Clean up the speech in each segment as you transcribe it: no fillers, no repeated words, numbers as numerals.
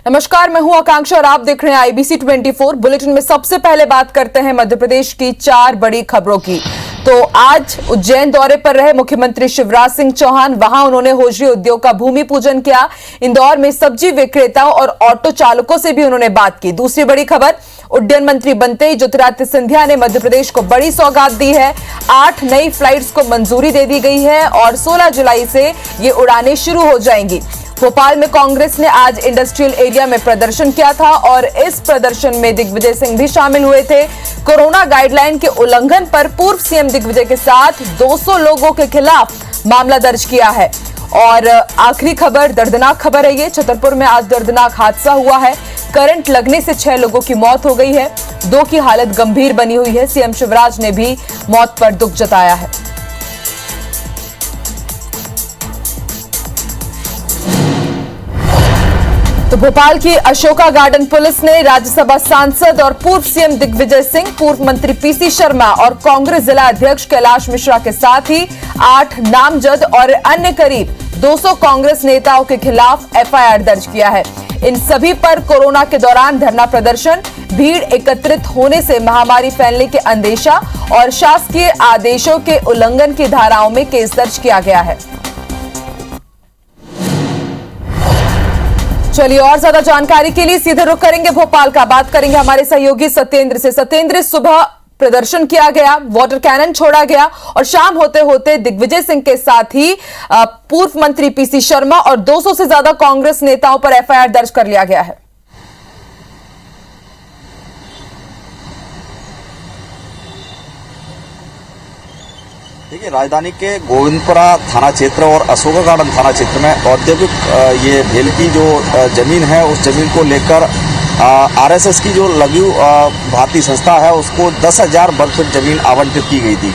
नमस्कार, मैं हूं आकांक्षा और आप देख रहे हैं आईबीसी 24। बुलेटिन में सबसे पहले बात करते हैं मध्य प्रदेश की 4 बड़ी खबरों की। तो आज उज्जैन दौरे पर रहे मुख्यमंत्री शिवराज सिंह चौहान, वहां उन्होंने होजरी उद्योग का भूमि पूजन किया। इंदौर में सब्जी विक्रेताओं और ऑटो चालकों से भी उन्होंने बात की। दूसरी बड़ी खबर, उड्डयन मंत्री बनते ही ज्योतिरादित्य सिंधिया ने मध्य प्रदेश को बड़ी सौगात दी है। 8 नई फ्लाइट्स को मंजूरी दे दी गई है और 16 जुलाई से ये उड़ानें शुरू हो जाएंगी। भोपाल में कांग्रेस ने आज इंडस्ट्रियल एरिया में प्रदर्शन किया था और इस प्रदर्शन में दिग्विजय सिंह भी शामिल हुए थे। कोरोना गाइडलाइन के उल्लंघन पर पूर्व सीएम दिग्विजय के साथ 200 लोगों के खिलाफ मामला दर्ज किया है। और आखिरी खबर, दर्दनाक खबर है ये, छतरपुर में आज दर्दनाक हादसा हुआ है। करंट लगने से 6 लोगों की मौत हो गई है, 2 की हालत गंभीर बनी हुई है। सीएम शिवराज ने भी मौत पर दुख जताया है। तो भोपाल की अशोका गार्डन पुलिस ने राज्यसभा सांसद और पूर्व सीएम दिग्विजय सिंह, पूर्व मंत्री पीसी शर्मा और कांग्रेस जिला अध्यक्ष कैलाश मिश्रा के साथ ही 8 नामजद और अन्य करीब 200 कांग्रेस नेताओं के खिलाफ एफआईआर दर्ज किया है। इन सभी पर कोरोना के दौरान धरना प्रदर्शन, भीड़ एकत्रित होने से महामारी फैलने के अंदेशा और शासकीय आदेशों के उल्लंघन की धाराओं में केस दर्ज किया गया है। चलिए और ज्यादा जानकारी के लिए सीधे रुख करेंगे भोपाल का। बात करेंगे हमारे सहयोगी सत्येंद्र से। सत्येंद्र, सुबह प्रदर्शन किया गया, वाटर कैनन छोड़ा गया और शाम होते होते दिग्विजय सिंह के साथ ही पूर्व मंत्री पीसी शर्मा और 200 से ज्यादा कांग्रेस नेताओं पर एफआईआर दर्ज कर लिया गया है। देखिए, राजधानी के गोविंदपुरा थाना क्षेत्र और अशोका गार्डन थाना क्षेत्र में औद्योगिक ये भेल की जो जमीन है, उस जमीन को लेकर आरएसएस की जो लघु भारतीय संस्था है उसको 10,000 वर्ग फीट जमीन आवंटित की गई थी।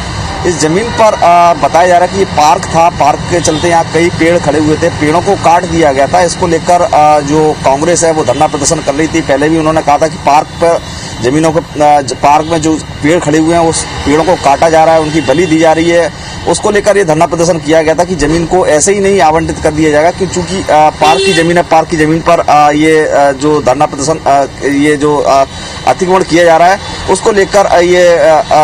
इस जमीन पर बताया जा रहा है कि ये पार्क था, पार्क के चलते यहाँ कई पेड़ खड़े हुए थे, पेड़ों को काट दिया गया था। इसको लेकर जो कांग्रेस है वो धरना प्रदर्शन कर रही थी। पहले भी उन्होंने कहा था कि पार्क पर जमीनों को, पार्क में जो पेड़ खड़े हुए हैं उस पेड़ों को काटा जा रहा है, उनकी बलि दी जा रही है। उसको लेकर ये धरना प्रदर्शन किया गया था कि जमीन को ऐसे ही नहीं आवंटित कर दिया जाएगा, कि चूंकि पार्क की जमीन है, पार्क की जमीन पर ये जो धरना प्रदर्शन, ये जो अतिक्रमण किया जा रहा है उसको लेकर ये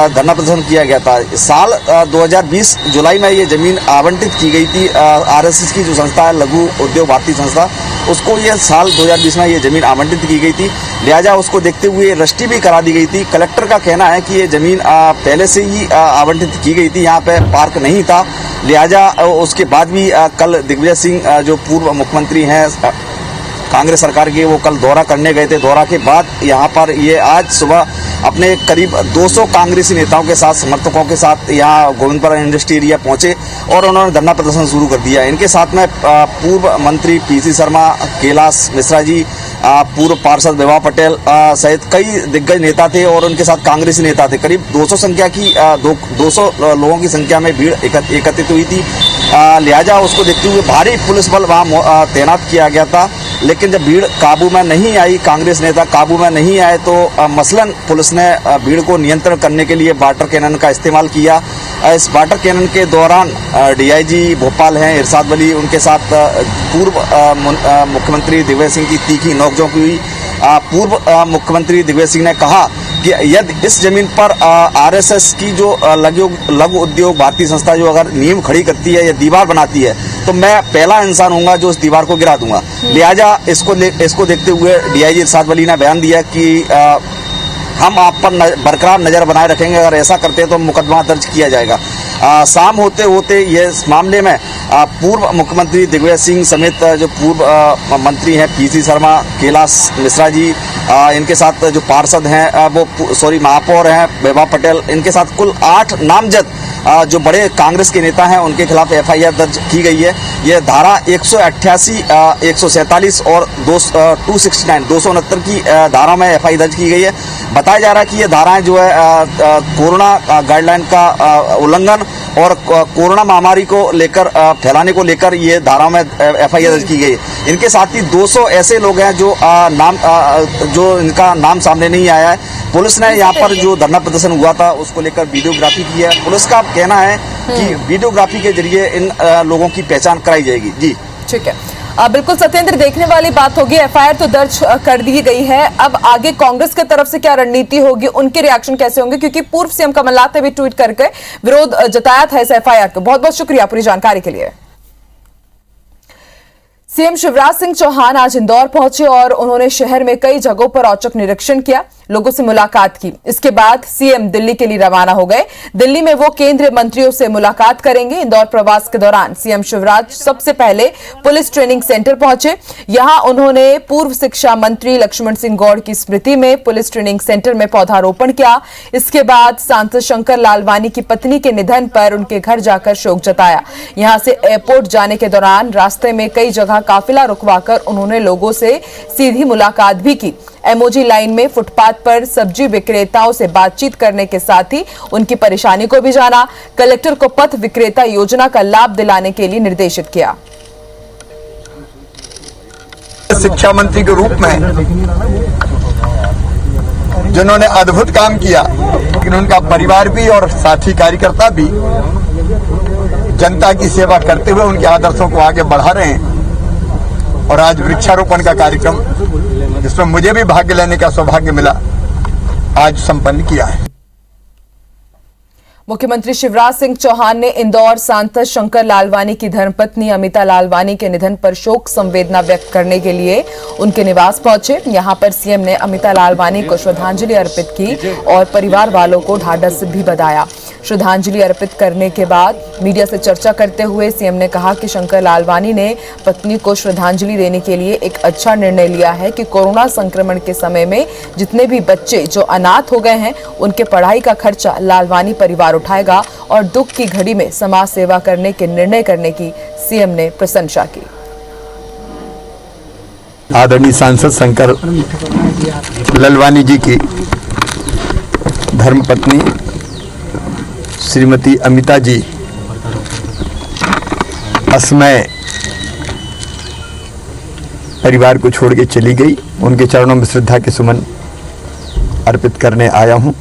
धरना प्रदर्शन किया गया था। साल 2020 जुलाई में ये जमीन आवंटित की गई थी। आरएसएस की जो संस्था है, लघु उद्योग भारतीय संस्था, उसको ये साल 2020 में ये जमीन आवंटित की गई थी। लिहाजा उसको देखते हुए रजिस्ट्री भी करा दी गई थी। कलेक्टर का कहना है कि ये जमीन पहले से ही आवंटित की गई थी, यहाँ पे पार्क नहीं था। लिहाजा उसके बाद भी कल दिग्विजय सिंह जो पूर्व मुख्यमंत्री हैं कांग्रेस सरकार के, वो कल दौरा करने गए थे। दौरा के बाद यहाँ पर ये आज सुबह अपने करीब 200 कांग्रेसी नेताओं के साथ, समर्थकों के साथ यहाँ गोविंदपुरा इंडस्ट्री एरिया पहुंचे और उन्होंने धरना प्रदर्शन शुरू कर दिया। इनके साथ में पूर्व मंत्री पीसी शर्मा, कैलाश मिश्रा जी, पूर्व पार्षद विभा पटेल सहित कई दिग्गज नेता थे और उनके साथ कांग्रेसी नेता थे। करीब 200 संख्या की 200 लोगों की संख्या में भीड़ एकत्रित हुई थी। लिहाजा उसको देखते हुए भारी पुलिस बल वहाँ तैनात किया गया था। लेकिन जब भीड़ काबू में नहीं आई, कांग्रेस नेता काबू में नहीं आए, तो मसलन पुलिस ने भीड़ को नियंत्रण करने के लिए वाटर कैनन का इस्तेमाल किया। इस वाटर कैनन के दौरान डीआईजी भोपाल हैं इरशाद वली, उनके साथ पूर्व मुख्यमंत्री दिग्विजय सिंह की तीखी नोकझोंक हुई। पूर्व मुख्यमंत्री दिग्विजय सिंह ने कहा कि यदि इस जमीन पर आरएसएस की जो लघु उद्योग भारतीय संस्था जो अगर नींव खड़ी करती है या दीवार बनाती है, तो मैं पहला इंसान हूंगा जो इस दीवार को गिरा दूंगा। लिहाजा इसको देखते हुए डीआईजी इरशाद वली ने बयान दिया कि हम आप पर बरकरार नजर बनाए रखेंगे, अगर ऐसा करते हैं तो मुकदमा दर्ज किया जाएगा। शाम होते होते ये इस मामले में पूर्व मुख्यमंत्री दिग्विजय सिंह समेत जो पूर्व मंत्री हैं पीसी शर्मा, कैलाश मिश्रा जी, इनके साथ जो पार्षद हैं महापौर हैं विभा पटेल, इनके साथ कुल 8 नामजद जो बड़े कांग्रेस के नेता हैं उनके खिलाफ एफआईआर दर्ज की गई है। ये धारा 188, 147 और 269 की धारा में एफआईआर दर्ज की गई है। बताया जा रहा है कि ये धाराएं जो है कोरोना गाइडलाइन का उल्लंघन और कोरोना महामारी को लेकर, फैलाने को लेकर ये धाराओं में एफआईआर दर्ज की गई है। इनके साथ ही 200 ऐसे लोग हैं जो इनका नाम सामने नहीं आया है। पुलिस ने यहाँ पर जो धरना प्रदर्शन हुआ था उसको लेकर वीडियोग्राफी की है। पुलिस का कहना है कि वीडियोग्राफी के जरिए इन लोगों की पहचान कराई जाएगी। जी ठीक है। बिल्कुल सत्येंद्र, देखने वाली बात होगी। एफआईआर तो दर्ज कर दी गई है, अब आगे कांग्रेस की तरफ से क्या रणनीति होगी, उनके रिएक्शन कैसे होंगे, क्योंकि पूर्व सीएम कमलनाथ ने भी ट्वीट करके विरोध जताया था इस एफआईआर को। बहुत बहुत शुक्रिया पूरी जानकारी के लिए। सीएम शिवराज सिंह चौहान आज इंदौर पहुंचे और उन्होंने शहर में कई जगहों पर औचक निरीक्षण किया, लोगों से मुलाकात की। इसके बाद सीएम दिल्ली के लिए रवाना हो गए। दिल्ली में वो केंद्रीय मंत्रियों से मुलाकात करेंगे। इंदौर प्रवास के दौरान सीएम शिवराज सबसे पहले पुलिस ट्रेनिंग सेंटर पहुंचे। यहां उन्होंने पूर्व शिक्षा मंत्री लक्ष्मण सिंह गौड़ की स्मृति में पुलिस ट्रेनिंग सेंटर में पौधारोपण किया। इसके बाद सांसद शंकर लालवानी की पत्नी के निधन पर उनके घर जाकर शोक जताया। यहां से एयरपोर्ट जाने के दौरान रास्ते में कई जगह काफिला रुकवाकर उन्होंने लोगों से सीधी मुलाकात भी की। एमओजी लाइन में फुटपाथ पर सब्जी विक्रेताओं से बातचीत करने के साथ ही उनकी परेशानी को भी जाना। कलेक्टर को पथ विक्रेता योजना का लाभ दिलाने के लिए निर्देशित किया। शिक्षा मंत्री के रूप में जिन्होंने अद्भुत काम किया, लेकिन उनका परिवार भी और साथी कार्यकर्ता भी जनता की सेवा करते हुए उनके आदर्शों को आगे बढ़ा रहे हैं। और आज वृक्षारोपण का कार्यक्रम, जिसमें मुझे भी भाग लेने का सौभाग्य मिला, आज संपन्न किया है। मुख्यमंत्री शिवराज सिंह चौहान ने इंदौर सांसद शंकर लालवानी की धर्मपत्नी अमिता लालवानी के निधन पर शोक संवेदना व्यक्त करने के लिए उनके निवास पहुंचे। यहां पर सीएम ने अमिता लालवानी को श्रद्धांजलि अर्पित की और परिवार वालों को ढाढ़स भी बधाया। श्रद्धांजलि अर्पित करने के बाद मीडिया से चर्चा करते हुए सीएम ने कहा कि शंकर लालवानी ने पत्नी को श्रद्धांजलि देने के लिए एक अच्छा निर्णय लिया है कि कोरोना संक्रमण के समय में जितने भी बच्चे जो अनाथ हो गए हैं उनके पढ़ाई का खर्चा लालवानी परिवार उठाएगा और दुख की घड़ी में समाज सेवा करने के निर्णय करने की सीएम ने प्रशंसा की। आदरणीय सांसद शंकर लालवानी जी की धर्मपत्नी श्रीमती अमिता जी असमय परिवार को छोड़ के चली गई। उनके चरणों में श्रद्धा के सुमन अर्पित करने आया हूं।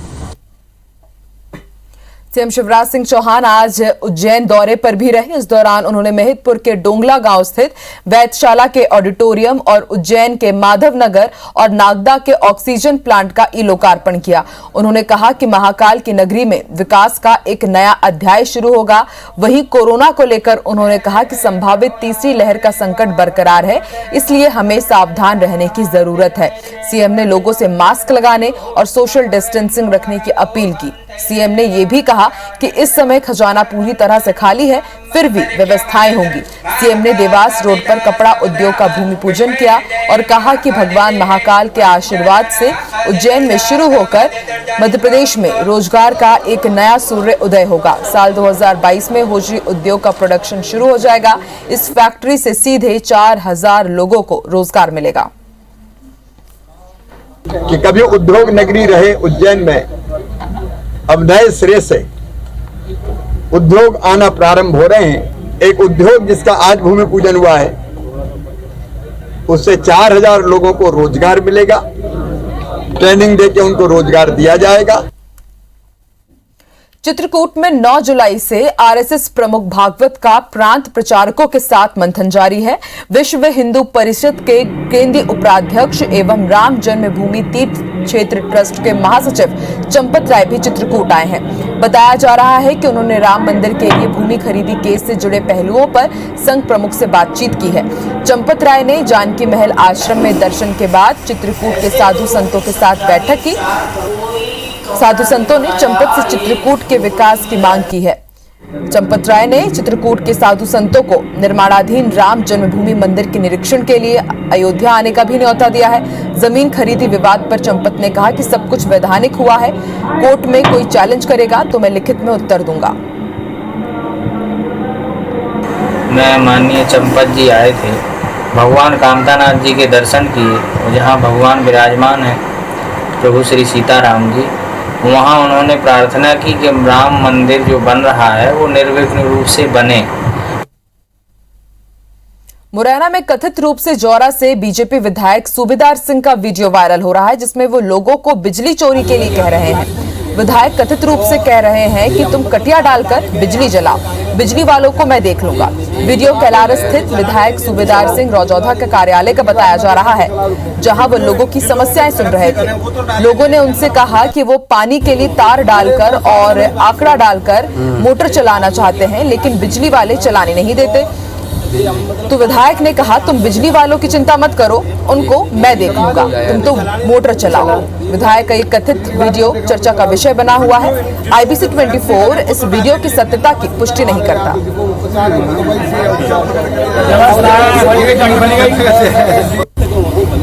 सीएम शिवराज सिंह चौहान आज उज्जैन दौरे पर भी रहे। इस दौरान उन्होंने मेहितपुर के डोंगला गांव स्थित वैधशाला के ऑडिटोरियम और उज्जैन के माधव नगर और नागदा के ऑक्सीजन प्लांट का ई लोकार्पण किया। उन्होंने कहा कि महाकाल की नगरी में विकास का एक नया अध्याय शुरू होगा। वहीं कोरोना को लेकर उन्होंने कहा कि संभावित तीसरी लहर का संकट बरकरार है, इसलिए हमें सावधान रहने की जरूरत है। सीएम ने लोगों से मास्क लगाने और सोशल डिस्टेंसिंग रखने की अपील की। सीएम ने यह भी कहा कि इस समय खजाना पूरी तरह से खाली है, फिर भी व्यवस्थाएं होंगी। सीएम ने देवास रोड पर कपड़ा उद्योग का भूमि पूजन किया और कहा कि भगवान महाकाल के आशीर्वाद से उज्जैन में शुरू होकर मध्य प्रदेश में रोजगार का एक नया सूर्य उदय होगा। साल 2022 में होजरी उद्योग का प्रोडक्शन शुरू हो जाएगा। इस फैक्ट्री से सीधे 4000 लोगों को रोजगार मिलेगा। कि कभी उद्योग नगरी रहे उज्जैन में, अब नए सिरे से उद्योग आना प्रारंभ हो रहे हैं। एक उद्योग जिसका आज भूमि पूजन हुआ है, उससे 4000 लोगों को रोजगार मिलेगा। ट्रेनिंग देके उनको रोजगार दिया जाएगा। चित्रकूट में 9 जुलाई से आरएसएस प्रमुख भागवत का प्रांत प्रचारकों के साथ मंथन जारी है। विश्व हिंदू परिषद के केंद्रीय उपाध्यक्ष एवं राम जन्मभूमि तीर्थ क्षेत्र ट्रस्ट के महासचिव चंपत राय भी चित्रकूट आए हैं। बताया जा रहा है कि उन्होंने राम मंदिर के लिए भूमि खरीदी केस से जुड़े पहलुओं पर संघ प्रमुख से बातचीत की है। चंपत राय ने जानकी महल आश्रम में दर्शन के बाद चित्रकूट के साधु संतों के साथ बैठक की। साधु संतों ने चंपत से चित्रकूट के विकास की मांग की है। चंपत राय ने चित्रकूट के साधु संतों को निर्माणाधीन राम जन्मभूमि मंदिर के निरीक्षण के लिए अयोध्या आने का भी न्योता दिया है। जमीन खरीदी विवाद पर चंपत ने कहा कि सब कुछ वैधानिक हुआ है। कोर्ट में कोई चैलेंज करेगा तो मैं लिखित में उत्तर दूंगा। मैं माननीय चंपत जी आए थे, भगवान कामतानाथ जी के दर्शन किए। जहाँ भगवान विराजमान है प्रभु श्री सीताराम जी, वहाँ उन्होंने प्रार्थना की कि राम मंदिर जो बन रहा है वो निर्विघ्न रूप से बने। मुरैना में कथित रूप से जौरा से बीजेपी विधायक सूबेदार सिंह का वीडियो वायरल हो रहा है, जिसमें वो लोगों को बिजली चोरी के लिए कह रहे हैं। विधायक कथित रूप से कह रहे हैं कि तुम कटिया डालकर बिजली जलाओ, बिजली वालों को मैं देख लूंगा। वीडियो कैलार स्थित विधायक सूबेदार सिंह रौजौधा के कार्यालय का बताया जा रहा है, जहां वो लोगों की समस्याएं सुन रहे थे। लोगों ने उनसे कहा कि वो पानी के लिए तार डालकर और आंकड़ा डालकर मोटर चलाना चाहते हैं, लेकिन बिजली वाले चलाने नहीं देते। तो विधायक ने कहा, तुम बिजली वालों की चिंता मत करो, उनको मैं देख लूंगा, तुम तो मोटर चलाओ। विधायक का एक कथित वीडियो चर्चा का विषय बना हुआ है। IBC 24 इस वीडियो की सत्यता की पुष्टि नहीं करता।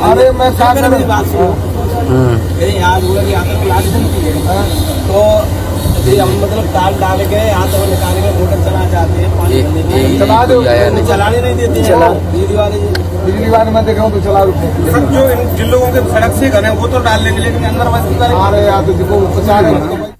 अरे मैं तो हम मतलब तार डाल के यहाँ तक निकाल के मोटर चला जाते हैं, पानी चला दो, चलाने नहीं देते बिजली वाले मैं देख रहा हूँ तो चला सर, जो जिन लोगों के सड़क से घर है वो तो डाल लेंगे, लेकिन अंदर मस्ती करेंगे। यार तो देखो 50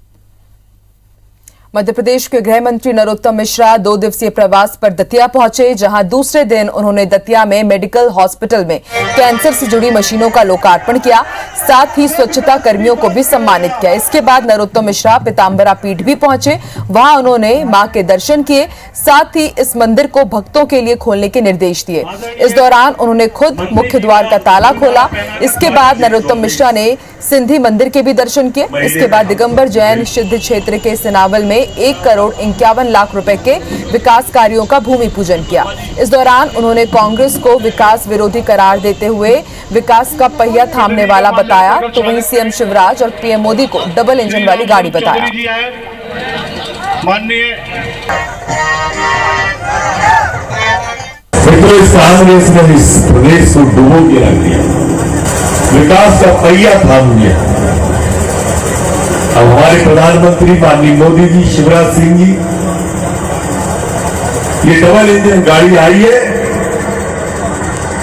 मध्य प्रदेश के गृह मंत्री नरोत्तम मिश्रा 2 दिवसीय प्रवास पर दतिया पहुंचे, जहां दूसरे दिन उन्होंने दतिया में मेडिकल हॉस्पिटल में कैंसर से जुड़ी मशीनों का लोकार्पण किया, साथ ही स्वच्छता कर्मियों को भी सम्मानित किया। इसके बाद नरोत्तम मिश्रा पीताम्बरा पीठ भी पहुंचे, वहां उन्होंने मां के दर्शन किए, साथ ही इस मंदिर को भक्तों के लिए खोलने के निर्देश दिए। इस दौरान उन्होंने खुद मुख्य द्वार का ताला खोला। इसके बाद नरोत्तम मिश्रा ने सिंधी मंदिर के भी दर्शन किए। इसके बाद दिगंबर जैन सिद्ध क्षेत्र के सिनावल में 1 करोड़ 51 लाख रुपए के विकास कार्यों का भूमि पूजन किया। इस दौरान उन्होंने कांग्रेस को विकास विरोधी करार देते हुए विकास का पहिया थामने वाला बताया, तो वहीं सीएम शिवराज और पीएम मोदी को डबल इंजन वाली गाड़ी बताया। कांग्रेस ने इस प्रदेश को डुबो के रख दिया, विकास का पहिया थाम दिया। अब हमारे प्रधानमंत्री माननीय मोदी जी, शिवराज सिंह जी, ये डबल इंजन गाड़ी आई है,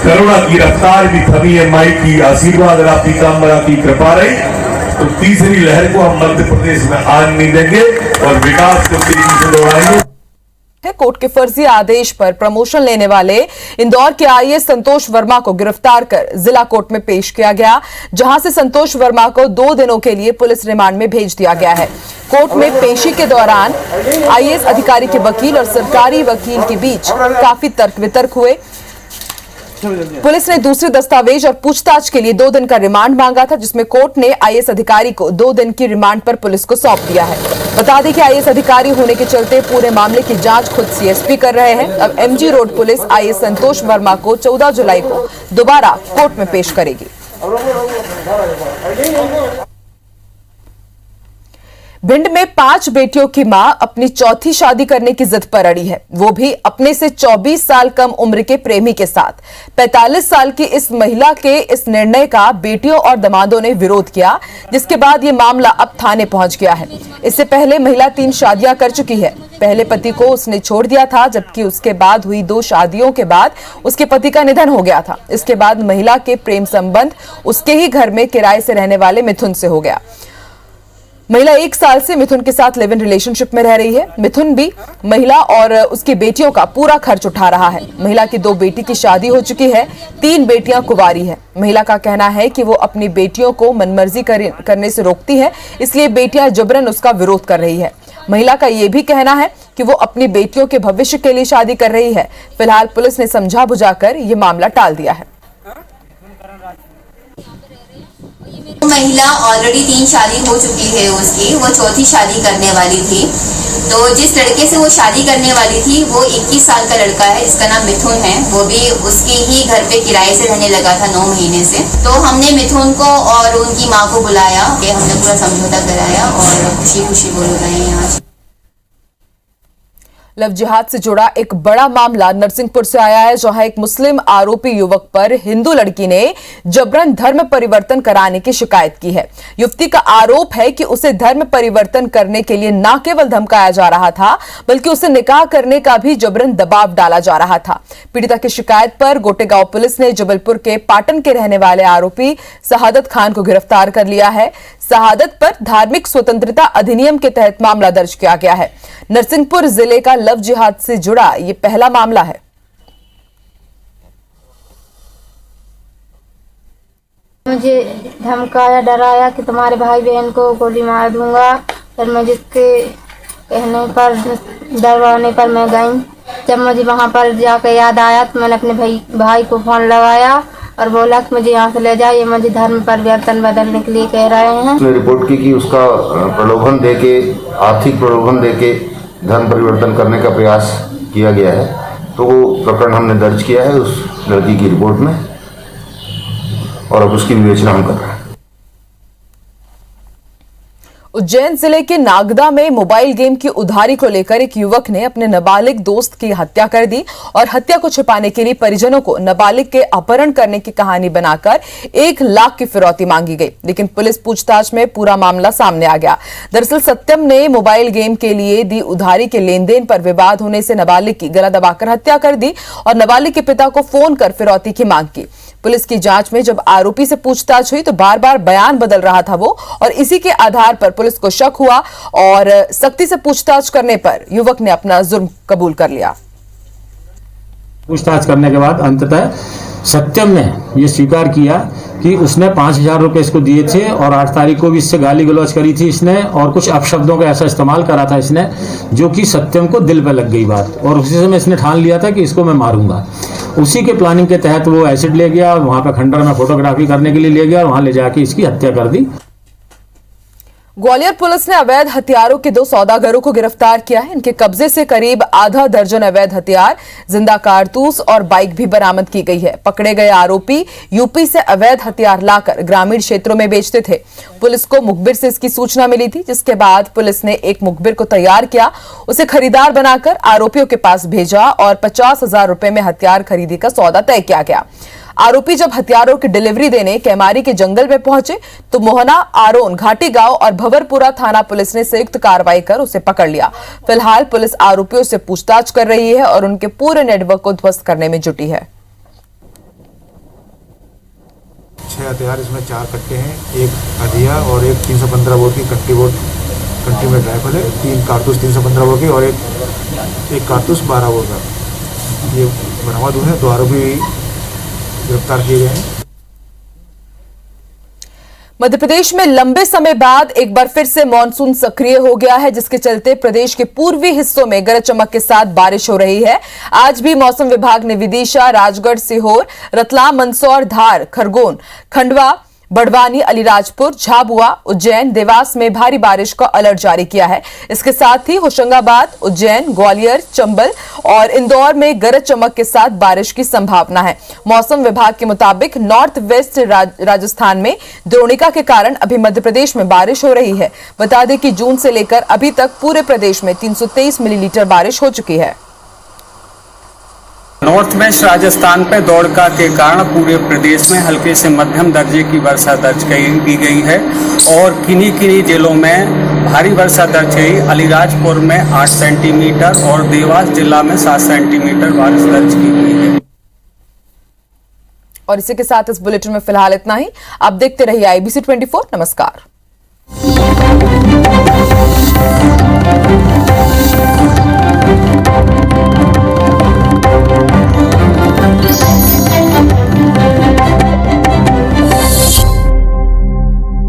करुणा की रफ्तार भी थमी है, माई की आशीर्वाद और पीताम्बरा की कृपा रही, तो तीसरी लहर को हम मध्य प्रदेश में आने नहीं देंगे और विकास को तेजी से दौड़ाएंगे। कोर्ट के फर्जी आदेश पर प्रमोशन लेने वाले इंदौर के आईएएस संतोष वर्मा को गिरफ्तार कर जिला कोर्ट में पेश किया गया, जहां से संतोष वर्मा को 2 दिनों के लिए पुलिस रिमांड में भेज दिया गया है। कोर्ट में पेशी के दौरान आईएएस अधिकारी के वकील और सरकारी वकील के बीच काफी तर्क वितर्क हुए। पुलिस ने दूसरे दस्तावेज और पूछताछ के लिए 2 दिन का रिमांड मांगा था, जिसमें कोर्ट ने आईएएस अधिकारी को 2 दिन की रिमांड पर पुलिस को सौंप दिया है। बता दें कि आईएएस अधिकारी होने के चलते पूरे मामले की जांच खुद सीएसपी कर रहे हैं। अब एमजी रोड पुलिस आईएएस संतोष वर्मा को 14 जुलाई को दोबारा कोर्ट में पेश करेगी। भिंड में 5 बेटियों की मां अपनी चौथी शादी करने की जिद पर अड़ी है, वो भी अपने से 24 साल कम उम्र के प्रेमी के साथ। 45 साल की इस महिला के इस निर्णय का बेटियों और दामादों ने विरोध किया, जिसके बाद ये मामला अब थाने पहुंच गया है। इससे पहले महिला 3 शादियां कर चुकी है। पहले पति को उसने छोड़ दिया था, जबकि उसके बाद हुई 2 शादियों के बाद उसके पति का निधन हो गया था। इसके बाद महिला के प्रेम संबंध उसके ही घर में किराए से रहने वाले मिथुन से हो गया। महिला 1 साल से मिथुन के साथ लिव इन रिलेशनशिप में रह रही है। मिथुन भी महिला और उसकी बेटियों का पूरा खर्च उठा रहा है। महिला की 2 बेटी की शादी हो चुकी है, 3 बेटियां कुंवारी है। महिला का कहना है कि वो अपनी बेटियों को मनमर्जी करने से रोकती है, इसलिए बेटियां जबरन उसका विरोध कर रही है। महिला का यह भी कहना है कि वो अपनी बेटियों के भविष्य के लिए शादी कर रही है। फिलहाल पुलिस ने समझा बुझाकर ये मामला टाल दिया है। महिला ऑलरेडी 3 शादी हो चुकी है उसकी, वो चौथी शादी करने वाली थी। तो जिस लड़के से वो शादी करने वाली थी वो 21 साल का लड़का है, जिसका नाम मिथुन है। वो भी उसके ही घर पे किराए से रहने लगा था 9 महीने से। तो हमने मिथुन को और उनकी माँ को बुलाया, हमने पूरा समझौता कराया और खुशी खुशी बोल रहे हैं यहाँ। लव जिहाद से जुड़ा एक बड़ा मामला नरसिंहपुर से आया है, जहां एक मुस्लिम आरोपी युवक पर हिंदू लड़की ने जबरन धर्म परिवर्तन कराने की शिकायत की है। युवती का आरोप है कि उसे धर्म परिवर्तन करने के लिए न केवल धमकाया जा रहा था, बल्कि उसे निकाह करने का भी जबरन दबाव डाला जा रहा था। पीड़िता की शिकायत पर गोटेगांव पुलिस ने जबलपुर के पाटन के रहने वाले आरोपी शहादत खान को गिरफ्तार कर लिया है। शहादत पर धार्मिक स्वतंत्रता अधिनियम के तहत मामला दर्ज किया गया है। नरसिंहपुर जिले का लव जिहाद से जुड़ा ये पहला मामला है। मुझे धमकाया, डराया कि तुम्हारे भाई बहन को गोली मार दूंगा। फिर मैं जिसके कहने पर, डरवाने पर मैं गई। जब मुझे वहाँ पर जाकर याद आया तो मैंने अपने भाई को फोन लगाया और बोला कि मुझे यहाँ से ले जाओ, ये मुझे धर्म परिवर्तन बदलने के लिए कह रहे हैं। उसने रिपोर्ट की कि उसका प्रलोभन देके, आर्थिक प्रलोभन देके धर्म परिवर्तन करने का प्रयास किया गया है, तो वो प्रकरण हमने दर्ज किया है उस लड़की की रिपोर्ट में और अब उसकी विवेचना हम कर रहे हैं। उज्जैन जिले के नागदा में मोबाइल गेम की उधारी को लेकर एक युवक ने अपने नाबालिग दोस्त की हत्या कर दी और हत्या को छिपाने के लिए परिजनों को नाबालिग के अपहरण करने की कहानी बनाकर 1 लाख की फिरौती मांगी गई, लेकिन पुलिस पूछताछ में पूरा मामला सामने आ गया। दरअसल सत्यम ने मोबाइल गेम के लिए दी उधारी के लेन देन पर विवाद होने से नाबालिग की गला दबाकर हत्या कर दी और नाबालिग के पिता को फोन कर फिरौती की मांग की। पुलिस की जांच में जब आरोपी से पूछताछ हुई तो बार बार बयान बदल रहा था वो, और इसी के आधार पर पुलिस को शक हुआ और सख्ती से पूछताछ करने पर युवक ने अपना जुर्म कबूल कर लिया। पूछताछ करने के बाद अंततः सत्यम ने यह स्वीकार किया कि उसने 5,000 रुपए इसको दिए थे और 8 तारीख को भी इससे गाली गलौज करी थी इसने और कुछ अपशब्दों का ऐसा इस्तेमाल करा था इसने, जो कि सत्यम को दिल पे लग गई बात और उसी समय इसने ठान लिया था कि इसको मैं मारूंगा। उसी के प्लानिंग के तहत वो एसिड ले गया और वहां पे खंडर में फोटोग्राफी करने के लिए ले गया और वहां ले जाके इसकी हत्या कर दी। ग्वालियर पुलिस ने अवैध हथियारों के 2 सौदागरों को गिरफ्तार किया है। इनके कब्जे से करीब आधा दर्जन अवैध हथियार, जिंदा कारतूस और बाइक भी बरामद की गई है। पकड़े गए आरोपी यूपी से अवैध हथियार लाकर ग्रामीण क्षेत्रों में बेचते थे। पुलिस को मुखबिर से इसकी सूचना मिली थी, जिसके बाद पुलिस ने एक मुखबिर को तैयार किया, उसे खरीदार बनाकर आरोपियों के पास भेजा और 50,000 रुपए में हथियार खरीदी का सौदा तय किया गया। आरोपी जब हथियारों की डिलीवरी देने कैमारी के जंगल में पहुंचे तो मोहना, आरोन, घाटी गांव और भंवरपुरा थाना पुलिस ने संयुक्त कार्रवाई कर उसे पकड़ लिया। फिलहाल पुलिस आरोपियों से पूछताछ कर रही है और उनके पूरे नेटवर्क को ध्वस्त करने में जुटी है। 6 हथियार, इसमें 4 कट्टे हैं, एक अधिया और एक 315 बोर की कंटीमेट राइफल है, 3 कारतूस 315 बोर की और एक कारतूस 12 बोर का। ये बरामद हुए हैं, 2 आरोपी गिरफ्तार किए गए हैं। मध्य प्रदेश में लंबे समय बाद एक बार फिर से मानसून सक्रिय हो गया है, जिसके चलते प्रदेश के पूर्वी हिस्सों में गरज चमक के साथ बारिश हो रही है। आज भी मौसम विभाग ने विदिशा, राजगढ़, सीहोर, रतलाम, मंदसौर, धार, खरगोन, खंडवा, बड़वानी, अलीराजपुर, झाबुआ, उज्जैन, देवास में भारी बारिश का अलर्ट जारी किया है। इसके साथ ही होशंगाबाद, उज्जैन, ग्वालियर, चंबल और इंदौर में गरज चमक के साथ बारिश की संभावना है। मौसम विभाग के मुताबिक नॉर्थ वेस्ट राजस्थान में द्रोणिका के कारण अभी मध्य प्रदेश में बारिश हो रही है। बता दें कि जून से लेकर अभी तक पूरे प्रदेश में 323 मिलीलीटर बारिश हो चुकी है। नॉर्थ वेस्ट राजस्थान पे द्रोणिका के कारण पूरे प्रदेश में हल्के से मध्यम दर्जे की वर्षा दर्ज की गई है और किन्हीं जिलों में भारी वर्षा दर्ज हुई। अलीराजपुर में 8 सेंटीमीटर और देवास जिला में 7 सेंटीमीटर बारिश दर्ज की गई है। और इसी के साथ इस बुलेटिन में फिलहाल इतना ही। आप देखते रहिए IBC 24। नमस्कार।